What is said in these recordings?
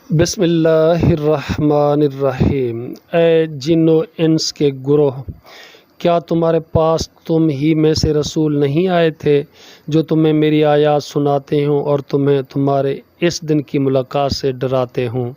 بسم اللہ الرحمن الرحیم۔ اے جن و انس کے گروہ، کیا تمہارے پاس تم ہی میں سے رسول نہیں آئے تھے جو تمہیں میری آیات سناتے ہوں اور تمہیں تمہارے اس دن کی ملاقات سے ڈراتے ہوں؟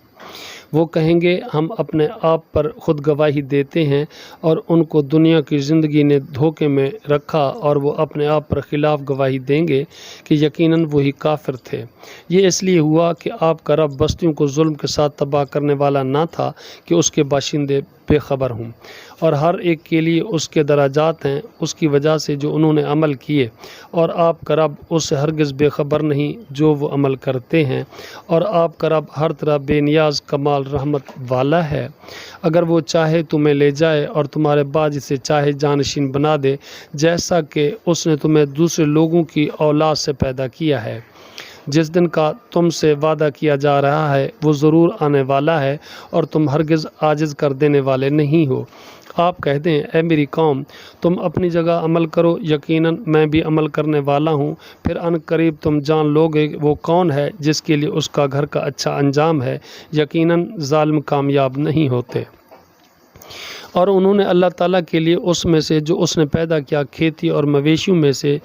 وہ کہیں گے ہم اپنے آپ پر خود گواہی دیتے ہیں، اور ان کو دنیا کی زندگی نے دھوکے میں رکھا اور وہ اپنے آپ پر خلاف گواہی دیں گے کہ یقیناً وہی کافر تھے۔ یہ اس لیے ہوا کہ آپ کا رب بستیوں کو ظلم کے ساتھ تباہ کرنے والا نہ تھا کہ اس کے باشندے بے خبر ہوں، اور ہر ایک کے لیے اس کے درجات ہیں اس کی وجہ سے جو انہوں نے عمل کیے، اور آپ کا رب اس سے ہرگز بے خبر نہیں جو وہ عمل کرتے ہیں، اور آپ کا رب ہر طرح بے نیاز کمال رحمت والا ہے۔ اگر وہ چاہے تمہیں لے جائے اور تمہارے بعد جسے چاہے جانشین بنا دے، جیسا کہ اس نے تمہیں دوسرے لوگوں کی اولاد سے پیدا کیا ہے۔ جس دن کا تم سے وعدہ کیا جا رہا ہے وہ ضرور آنے والا ہے، اور تم ہرگز عاجز کر دینے والے نہیں ہو۔ آپ کہہ دیں اے میری قوم، تم اپنی جگہ عمل کرو، یقیناً میں بھی عمل کرنے والا ہوں، پھر ان قریب تم جان لوگے وہ کون ہے جس کے لیے اس کا گھر کا اچھا انجام ہے۔ یقیناً ظالم کامیاب نہیں ہوتے۔ اور انہوں نے اللہ تعالیٰ کے لیے اس میں سے جو اس نے پیدا کیا کھیتی اور مویشیوں میں سے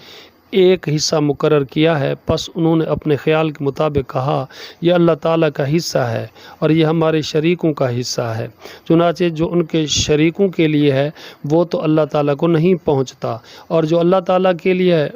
ایک حصہ مقرر کیا ہے، پس انہوں نے اپنے خیال کے مطابق کہا یہ اللہ تعالیٰ کا حصہ ہے اور یہ ہمارے شریکوں کا حصہ ہے۔ چنانچہ جو ان کے شریکوں کے لیے ہے وہ تو اللہ تعالیٰ کو نہیں پہنچتا، اور جو اللہ تعالیٰ کے لیے ہے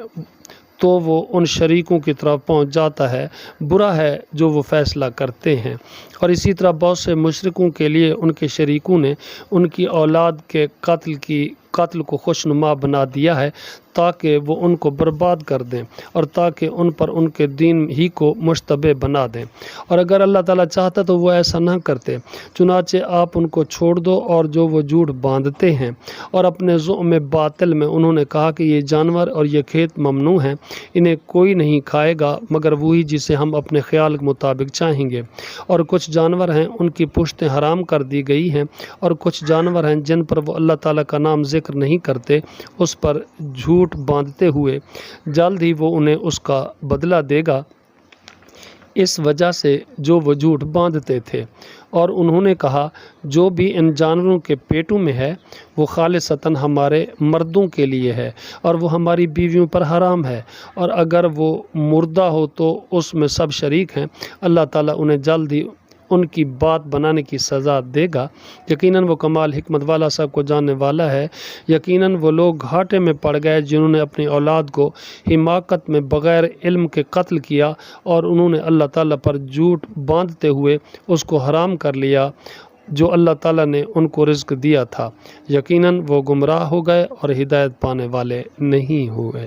تو وہ ان شریکوں کی طرف پہنچ جاتا ہے۔ برا ہے جو وہ فیصلہ کرتے ہیں۔ اور اسی طرح بہت سے مشرکوں کے لیے ان کے شریکوں نے ان کی اولاد کے قتل کو خوشنما بنا دیا ہے تاکہ وہ ان کو برباد کر دیں اور تاکہ ان پر ان کے دین ہی کو مشتبہ بنا دیں، اور اگر اللہ تعالیٰ چاہتا تو وہ ایسا نہ کرتے۔ چنانچہ آپ ان کو چھوڑ دو اور جو وہ جھوٹ باندھتے ہیں، اور اپنے زعم باطل میں انہوں نے کہا کہ یہ جانور اور یہ کھیت ممنوع ہیں، انہیں کوئی نہیں کھائے گا مگر وہی جسے ہم اپنے خیال کے مطابق چاہیں گے، اور کچھ جانور ہیں ان کی پشتیں حرام کر دی گئی ہیں، اور کچھ جانور ہیں جن پر وہ اللہ تعالیٰ کا نام ذکر نہیں کرتے، اس پر جھوٹ باندھتے ہوئے جلد ہی وہ انہیں اس کا بدلہ دے گا اس وجہ سے جو وہ جھوٹ باندھتے تھے۔ اور انہوں نے کہا جو بھی ان جانوروں کے پیٹوں میں ہے وہ خالصتاً ہمارے مردوں کے لیے ہے اور وہ ہماری بیویوں پر حرام ہے، اور اگر وہ مردہ ہو تو اس میں سب شریک ہیں۔ اللہ تعالیٰ انہیں جلد ہی ان کی بات بنانے کی سزا دے گا۔ یقیناً وہ کمال حکمت والا سب کو جاننے والا ہے۔ یقیناً وہ لوگ گھاٹے میں پڑ گئے جنہوں نے اپنی اولاد کو حماقت میں بغیر علم کے قتل کیا، اور انہوں نے اللہ تعالیٰ پر جھوٹ باندھتے ہوئے اس کو حرام کر لیا جو اللہ تعالیٰ نے ان کو رزق دیا تھا۔ یقیناً وہ گمراہ ہو گئے اور ہدایت پانے والے نہیں ہوئے۔